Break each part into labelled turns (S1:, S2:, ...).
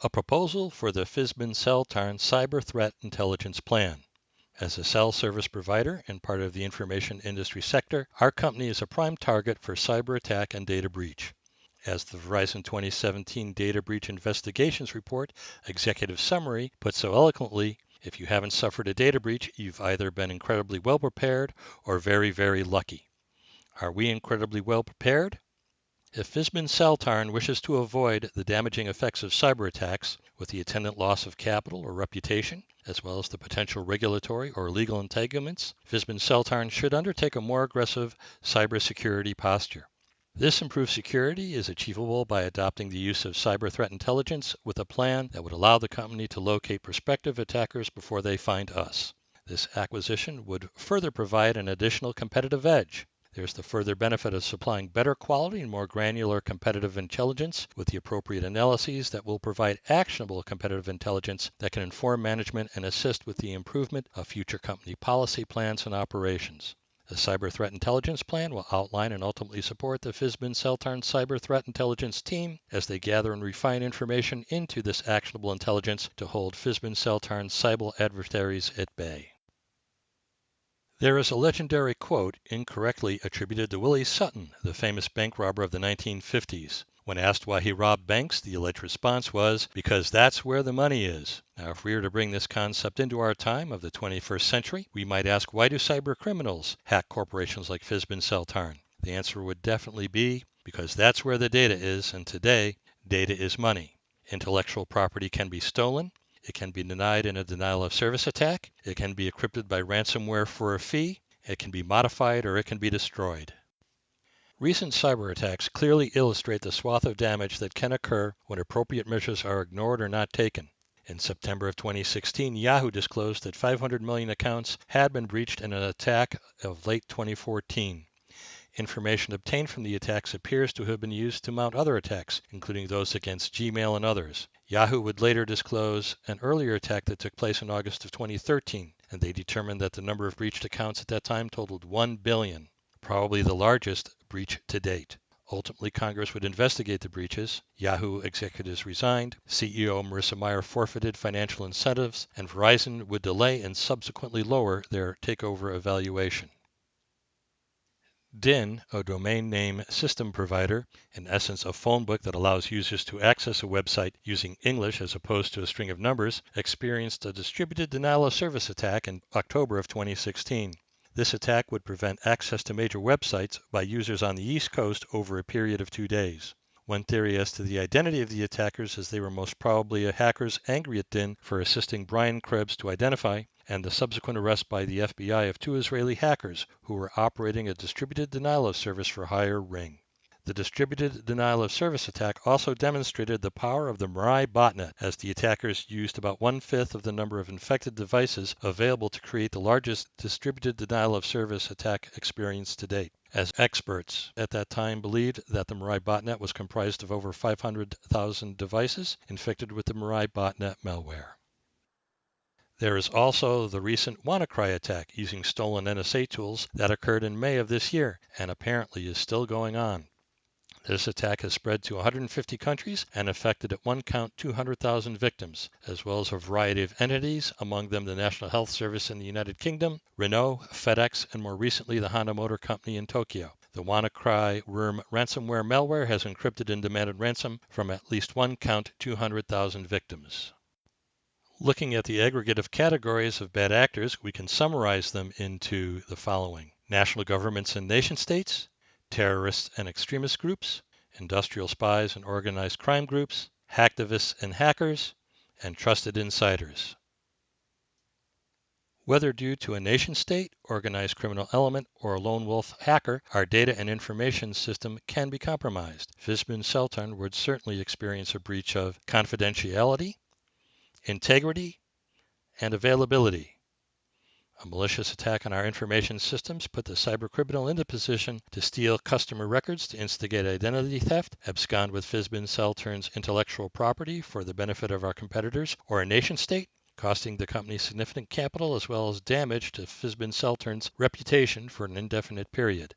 S1: A proposal for the Fizbin Celtårn Cyber Threat Intelligence Plan. As a cell service provider and part of the information industry sector, our company is a prime target for cyber attack and data breach. As the Verizon 2017 Data Breach Investigations Report Executive Summary puts so eloquently, if you haven't suffered a data breach, you've either been incredibly well prepared or very, very lucky. Are we incredibly well prepared? If Fizbin Celtårn wishes to avoid the damaging effects of cyber attacks with the attendant loss of capital or reputation, as well as the potential regulatory or legal entanglements, Fizbin Celtårn should undertake a more aggressive cybersecurity posture. This improved security is achievable by adopting the use of cyber threat intelligence with a plan that would allow the company to locate prospective attackers before they find us. This acquisition would further provide an additional competitive edge. There's the further benefit of supplying better quality and more granular competitive intelligence with the appropriate analyses that will provide actionable competitive intelligence that can inform management and assist with the improvement of future company policy plans and operations. The Cyber Threat Intelligence Plan will outline and ultimately support the Fizbin Celtårn Cyber Threat Intelligence team as they gather and refine information into this actionable intelligence to hold Fizbin Celtårn cyber adversaries at bay. There is a legendary quote incorrectly attributed to Willie Sutton, the famous bank robber of the 1950s. When asked why he robbed banks, the alleged response was, "Because that's where the money is." Now, if we were to bring this concept into our time of the 21st century, we might ask, why do cyber criminals hack corporations like Fizbin Celtårn? The answer would definitely be, because that's where the data is, and today, data is money. Intellectual property can be stolen. It can be denied in a denial of service attack. It can be encrypted by ransomware for a fee. It can be modified or it can be destroyed. Recent cyber attacks clearly illustrate the swath of damage that can occur when appropriate measures are ignored or not taken. In September of 2016, Yahoo disclosed that 500 million accounts had been breached in an attack of late 2014. Information obtained from the attacks appears to have been used to mount other attacks, including those against Gmail and others. Yahoo would later disclose an earlier attack that took place in August of 2013, and they determined that the number of breached accounts at that time totaled 1 billion, probably the largest breach to date. Ultimately, Congress would investigate the breaches. Yahoo executives resigned, CEO Marissa Mayer forfeited financial incentives, and Verizon would delay and subsequently lower their takeover evaluation. DIN, a domain name system provider, in essence a phone book that allows users to access a website using English as opposed to a string of numbers, experienced a distributed denial of service attack in October of 2016. This attack would prevent access to major websites by users on the East Coast over a period of 2 days. One theory as to the identity of the attackers is they were most probably hackers angry at DIN for assisting Brian Krebs to identify, and the subsequent arrest by the FBI of 2 Israeli hackers who were operating a distributed denial of service for hire ring. The distributed denial of service attack also demonstrated the power of the Mirai botnet, as the attackers used about 1/5 of the number of infected devices available to create the largest distributed denial of service attack experience to date, as experts at that time believed that the Mirai botnet was comprised of over 500,000 devices infected with the Mirai botnet malware. There is also the recent WannaCry attack using stolen NSA tools that occurred in May of this year and apparently is still going on. This attack has spread to 150 countries and affected at one count 200,000 victims, as well as a variety of entities, among them the National Health Service in the United Kingdom, Renault, FedEx, and more recently the Honda Motor Company in Tokyo. The WannaCry worm ransomware malware has encrypted and demanded ransom from at least one count 200,000 victims. Looking at the aggregate of categories of bad actors, we can summarize them into the following: national governments and nation states, terrorists and extremist groups, industrial spies and organized crime groups, hacktivists and hackers, and trusted insiders. Whether due to a nation-state, organized criminal element, or a lone wolf hacker, our data and information system can be compromised. Fizbin Celtårn would certainly experience a breach of confidentiality, integrity, and availability. A malicious attack on our information systems put the cybercriminal into position to steal customer records to instigate identity theft, abscond with Fizbin Celtårn's intellectual property for the benefit of our competitors or a nation-state, costing the company significant capital as well as damage to Fizbin Celtårn's reputation for an indefinite period.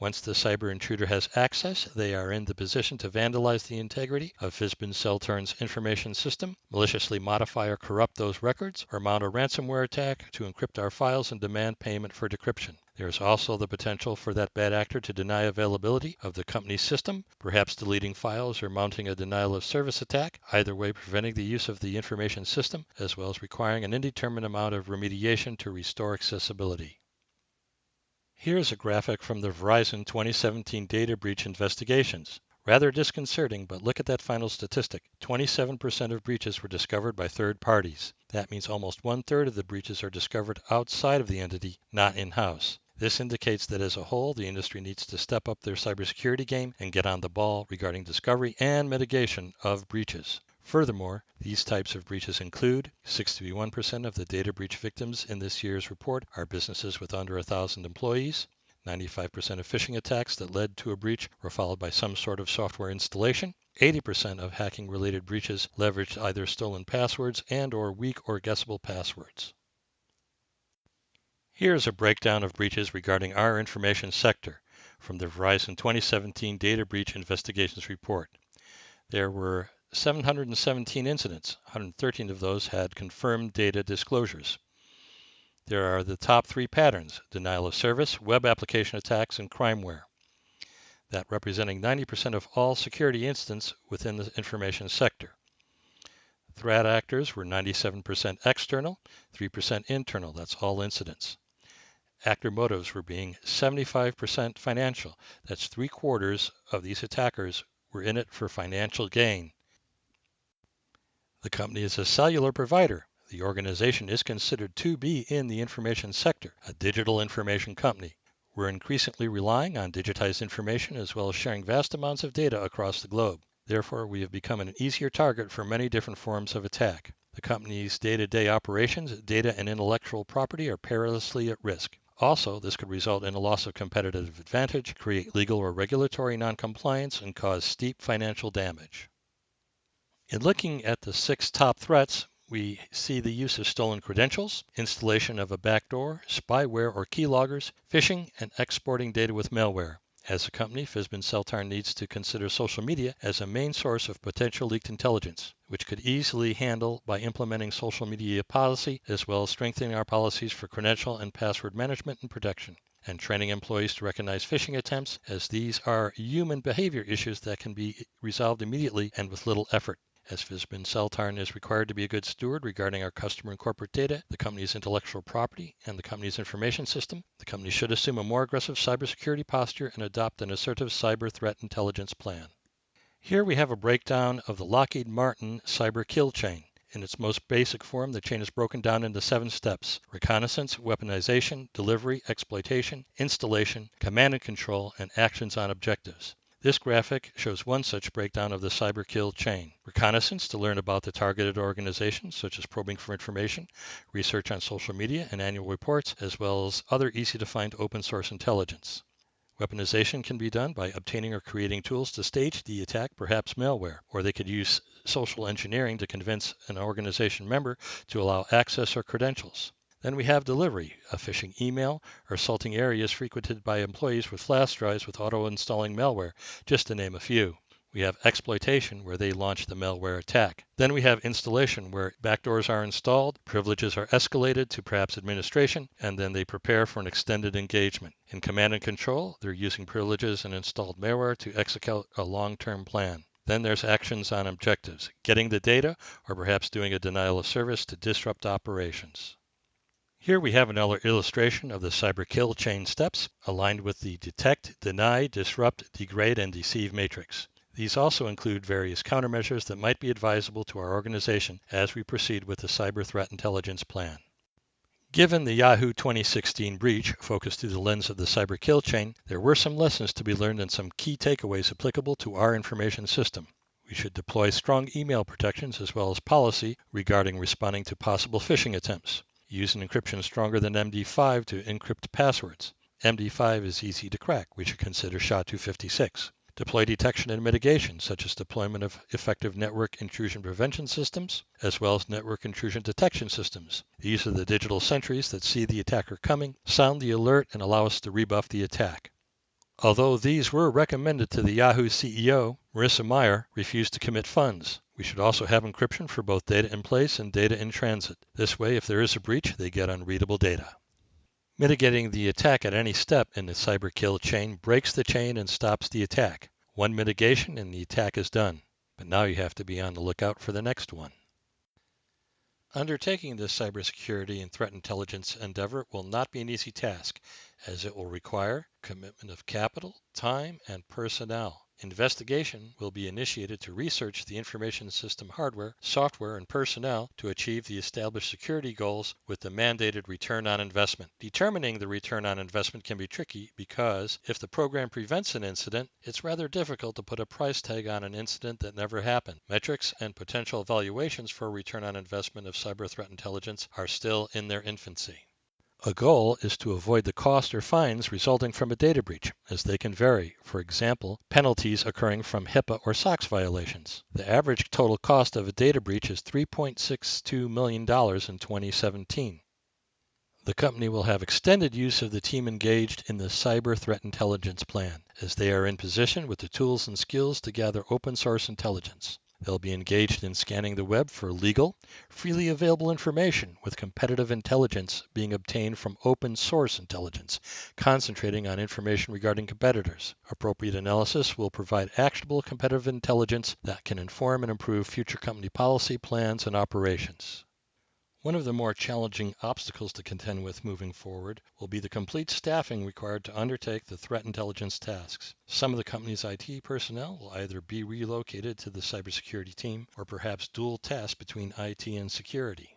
S1: Once the cyber intruder has access, they are in the position to vandalize the integrity of Fizbin Celtårn's information system, maliciously modify or corrupt those records, or mount a ransomware attack to encrypt our files and demand payment for decryption. There is also the potential for that bad actor to deny availability of the company's system, perhaps deleting files or mounting a denial of service attack, either way preventing the use of the information system, as well as requiring an indeterminate amount of remediation to restore accessibility. Here is a graphic from the Verizon 2017 data breach investigations. Rather disconcerting, but look at that final statistic. 27% of breaches were discovered by third parties. That means almost one-third of the breaches are discovered outside of the entity, not in-house. This indicates that as a whole, the industry needs to step up their cybersecurity game and get on the ball regarding discovery and mitigation of breaches. Furthermore, these types of breaches include 61% of the data breach victims in this year's report are businesses with under 1,000 employees. 95% of phishing attacks that led to a breach were followed by some sort of software installation. 80% of hacking-related breaches leveraged either stolen passwords and/or weak or guessable passwords. Here is a breakdown of breaches regarding our information sector from the Verizon 2017 Data Breach Investigations Report. There were 717 incidents. 113 of those had confirmed data disclosures. There are the top three patterns: denial of service, web application attacks, and crimeware. That representing 90% of all security incidents within the information sector. Threat actors were 97% external, 3% internal. That's all incidents. Actor motives were being 75% financial. That's 3/4 of these attackers were in it for financial gain. The company is a cellular provider. The organization is considered to be in the information sector, a digital information company. We're increasingly relying on digitized information as well as sharing vast amounts of data across the globe. Therefore, we have become an easier target for many different forms of attack. The company's day-to-day operations, data, and intellectual property are perilously at risk. Also, this could result in a loss of competitive advantage, create legal or regulatory noncompliance, and cause steep financial damage. In looking at the 6 top threats, we see the use of stolen credentials, installation of a backdoor, spyware or keyloggers, phishing, and exporting data with malware. As a company, Fizbin Celtårn needs to consider social media as a main source of potential leaked intelligence, which could easily handle by implementing social media policy as well as strengthening our policies for credential and password management and protection, and training employees to recognize phishing attempts, as these are human behavior issues that can be resolved immediately and with little effort. As Fizbin Celtårn is required to be a good steward regarding our customer and corporate data, the company's intellectual property, and the company's information system, the company should assume a more aggressive cybersecurity posture and adopt an assertive cyber threat intelligence plan. Here we have a breakdown of the Lockheed Martin cyber kill chain. In its most basic form, the chain is broken down into 7 steps: reconnaissance, weaponization, delivery, exploitation, installation, command and control, and actions on objectives. This graphic shows one such breakdown of the cyber kill chain. Reconnaissance, to learn about the targeted organizations, such as probing for information, research on social media, and annual reports, as well as other easy-to-find open-source intelligence. Weaponization can be done by obtaining or creating tools to stage the attack, perhaps malware, or they could use social engineering to convince an organization member to allow access or credentials. Then we have delivery, a phishing email, or assaulting areas frequented by employees with flash drives with auto-installing malware, just to name a few. We have exploitation, where they launch the malware attack. Then we have installation, where backdoors are installed, privileges are escalated to perhaps administration, and then they prepare for an extended engagement. In command and control, they're using privileges and installed malware to execute a long-term plan. Then there's actions on objectives, getting the data, or perhaps doing a denial of service to disrupt operations. Here we have another illustration of the cyber kill chain steps aligned with the detect, deny, disrupt, degrade, and deceive matrix. These also include various countermeasures that might be advisable to our organization as we proceed with the cyber threat intelligence plan. Given the Yahoo 2016 breach focused through the lens of the cyber kill chain, there were some lessons to be learned and some key takeaways applicable to our information system. We should deploy strong email protections as well as policy regarding responding to possible phishing attempts. Use an encryption stronger than MD5 to encrypt passwords. MD5 is easy to crack. We should consider SHA-256. Deploy detection and mitigation, such as deployment of effective network intrusion prevention systems, as well as network intrusion detection systems. These are the digital sentries that see the attacker coming, sound the alert, and allow us to rebuff the attack. Although these were recommended to the Yahoo CEO, Marissa Mayer refused to commit funds. We should also have encryption for both data in place and data in transit. This way, if there is a breach, they get unreadable data. Mitigating the attack at any step in the cyber kill chain breaks the chain and stops the attack. One mitigation and the attack is done. But now you have to be on the lookout for the next one. Undertaking this cybersecurity and threat intelligence endeavor will not be an easy task, as it will require commitment of capital, time, and personnel. Investigation will be initiated to research the information system hardware, software, and personnel to achieve the established security goals with the mandated return on investment. Determining the return on investment can be tricky because if the program prevents an incident, it's rather difficult to put a price tag on an incident that never happened. Metrics and potential evaluations for return on investment of cyber threat intelligence are still in their infancy. A goal is to avoid the cost or fines resulting from a data breach, as they can vary. For example, penalties occurring from HIPAA or SOX violations. The average total cost of a data breach is $3.62 million in 2017. The company will have extended use of the team engaged in the Cyber Threat Intelligence Plan, as they are in position with the tools and skills to gather open source intelligence. They'll be engaged in scanning the web for legal, freely available information, with competitive intelligence being obtained from open source intelligence, concentrating on information regarding competitors. Appropriate analysis will provide actionable competitive intelligence that can inform and improve future company policy, plans, and operations. One of the more challenging obstacles to contend with moving forward will be the complete staffing required to undertake the threat intelligence tasks. Some of the company's IT personnel will either be relocated to the cybersecurity team or perhaps dual task between IT and security.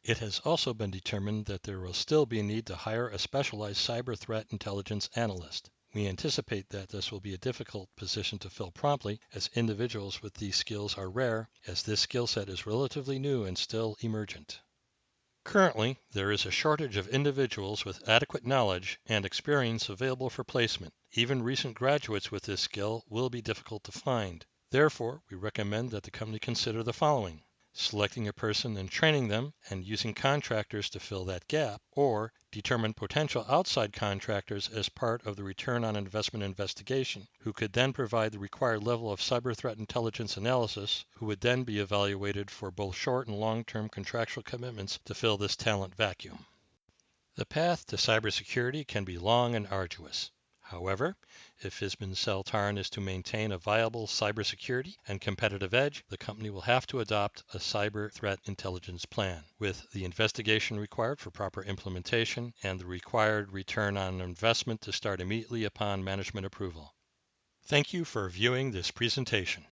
S1: It has also been determined that there will still be a need to hire a specialized cyber threat intelligence analyst. We anticipate that this will be a difficult position to fill promptly, as individuals with these skills are rare, as this skill set is relatively new and still emergent. Currently, there is a shortage of individuals with adequate knowledge and experience available for placement. Even recent graduates with this skill will be difficult to find. Therefore, we recommend that the company consider the following: selecting a person and training them and using contractors to fill that gap, or determine potential outside contractors as part of the return on investment investigation, who could then provide the required level of cyber threat intelligence analysis, who would then be evaluated for both short and long-term contractual commitments to fill this talent vacuum. The path to cybersecurity can be long and arduous. However, if Fizbin Celtårn is to maintain a viable cybersecurity and competitive edge, the company will have to adopt a cyber threat intelligence plan, with the investigation required for proper implementation and the required return on investment to start immediately upon management approval. Thank you for viewing this presentation.